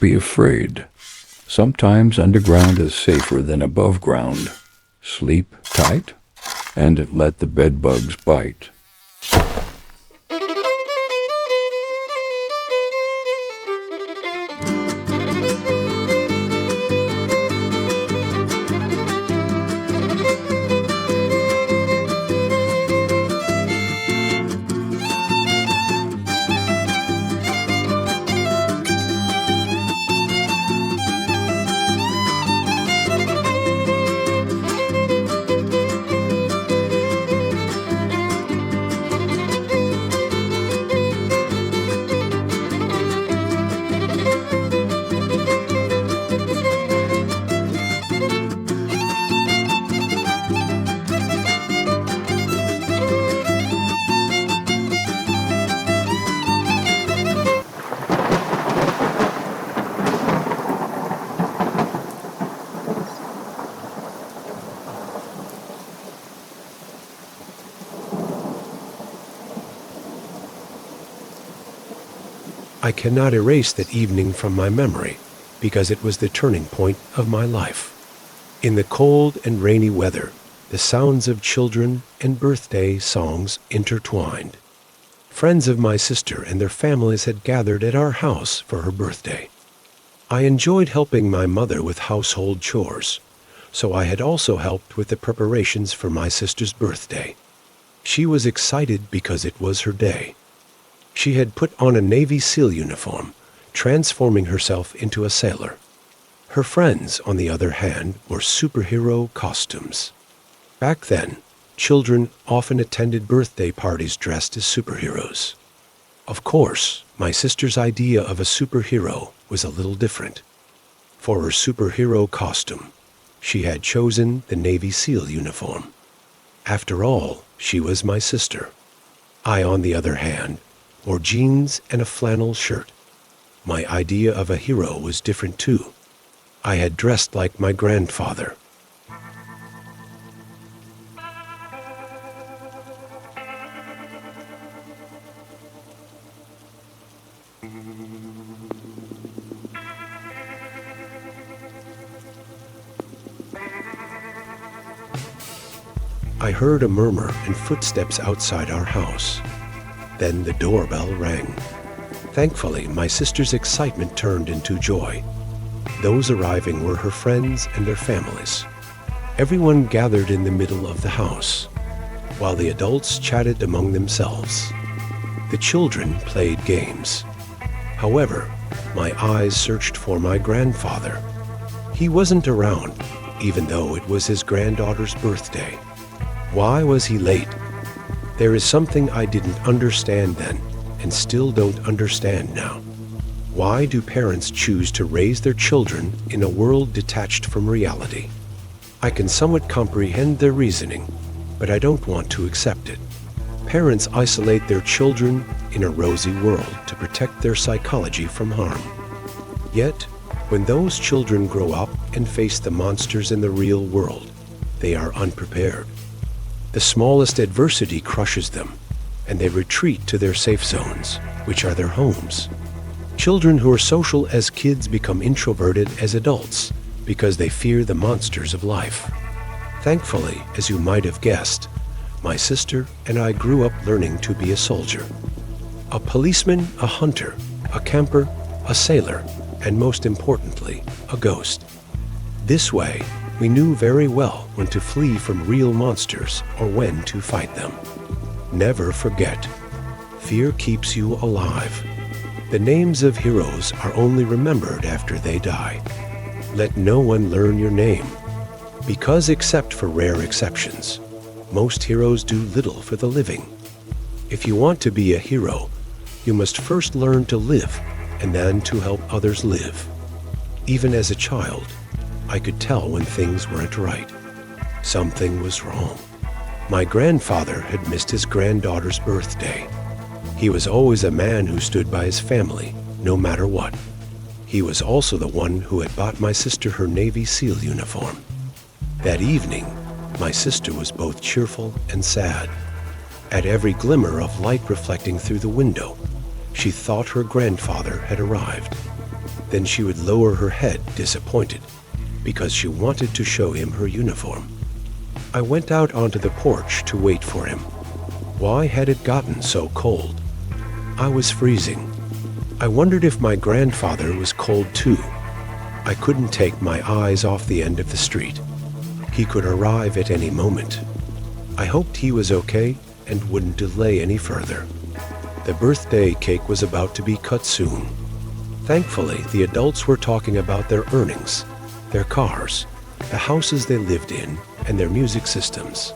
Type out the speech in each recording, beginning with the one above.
be afraid. Sometimes underground is safer than above ground. Sleep tight and let the bedbugs bite. I cannot erase that evening from my memory because it was the turning point of my life. In the cold and rainy weather, the sounds of children and birthday songs intertwined. Friends of my sister and their families had gathered at our house for her birthday. I enjoyed helping my mother with household chores, so I had also helped with the preparations for my sister's birthday. She was excited because it was her day. She had put on a Navy SEAL uniform, transforming herself into a sailor. Her friends, on the other hand, wore superhero costumes. Back then, children often attended birthday parties dressed as superheroes. Of course, my sister's idea of a superhero was a little different. For her superhero costume, she had chosen the Navy SEAL uniform. After all, she was my sister. I, on the other hand, wore jeans and a flannel shirt. My idea of a hero was different too. I had dressed like my grandfather. I heard a murmur and footsteps outside our house. Then the doorbell rang. Thankfully, my sister's excitement turned into joy. Those arriving were her friends and their families. Everyone gathered in the middle of the house, while the adults chatted among themselves. The children played games. However, my eyes searched for my grandfather. He wasn't around, even though it was his granddaughter's birthday. Why was he late? There is something I didn't understand then, and still don't understand now. Why do parents choose to raise their children in a world detached from reality? I can somewhat comprehend their reasoning, but I don't want to accept it. Parents isolate their children in a rosy world to protect their psychology from harm. Yet, when those children grow up and face the monsters in the real world, they are unprepared. The smallest adversity crushes them, and they retreat to their safe zones, which are their homes. Children who are social as kids become introverted as adults because they fear the monsters of life. Thankfully, as you might have guessed, my sister and I grew up learning to be a soldier. A policeman, a hunter, a camper, a sailor, and most importantly, a ghost. This way, we knew very well when to flee from real monsters or when to fight them. Never forget, fear keeps you alive. The names of heroes are only remembered after they die. Let no one learn your name, because except for rare exceptions, most heroes do little for the living. If you want to be a hero, you must first learn to live and then to help others live. Even as a child, I could tell when things weren't right. Something was wrong. My grandfather had missed his granddaughter's birthday. He was always a man who stood by his family, no matter what. He was also the one who had bought my sister her Navy SEAL uniform. That evening, my sister was both cheerful and sad. At every glimmer of light reflecting through the window, she thought her grandfather had arrived. Then she would lower her head, disappointed, because she wanted to show him her uniform. I went out onto the porch to wait for him. Why had it gotten so cold? I was freezing. I wondered if my grandfather was cold too. I couldn't take my eyes off the end of the street. He could arrive at any moment. I hoped he was okay and wouldn't delay any further. The birthday cake was about to be cut soon. Thankfully, the adults were talking about their earnings, their cars, the houses they lived in, and their music systems.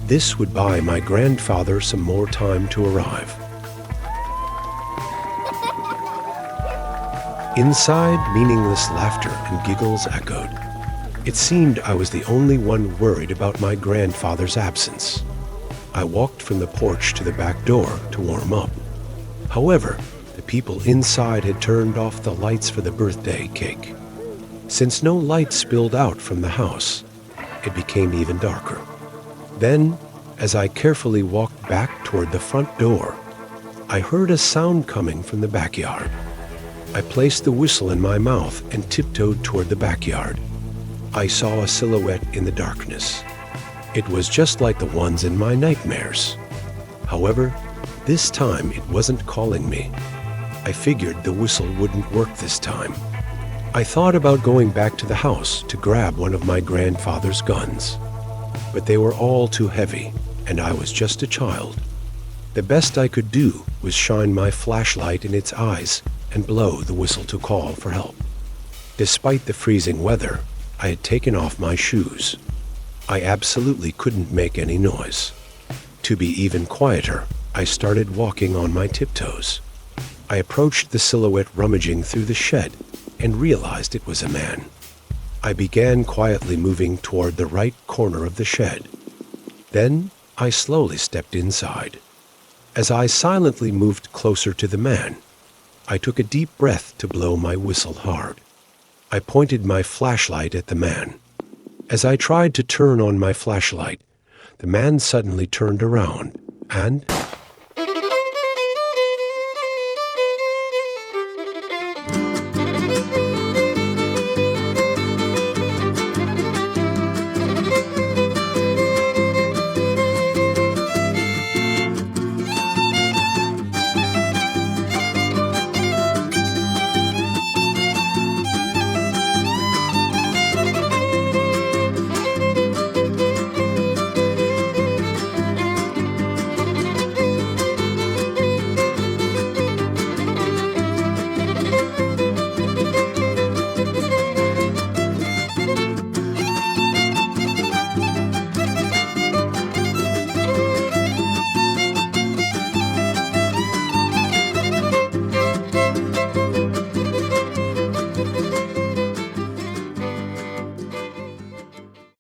This would buy my grandfather some more time to arrive. Inside, meaningless laughter and giggles echoed. It seemed I was the only one worried about my grandfather's absence. I walked from the porch to the back door to warm up. However, the people inside had turned off the lights for the birthday cake. Since no light spilled out from the house, it became even darker. Then, as I carefully walked back toward the front door, I heard a sound coming from the backyard. I placed the whistle in my mouth and tiptoed toward the backyard. I saw a silhouette in the darkness. It was just like the ones in my nightmares. However, this time it wasn't calling me. I figured the whistle wouldn't work this time. I thought about going back to the house to grab one of my grandfather's guns. But they were all too heavy, and I was just a child. The best I could do was shine my flashlight in its eyes and blow the whistle to call for help. Despite the freezing weather, I had taken off my shoes. I absolutely couldn't make any noise. To be even quieter, I started walking on my tiptoes. I approached the silhouette rummaging through the shed and realized it was a man. I began quietly moving toward the right corner of the shed. Then I slowly stepped inside. As I silently moved closer to the man, I took a deep breath to blow my whistle hard. I pointed my flashlight at the man. As I tried to turn on my flashlight, the man suddenly turned around and,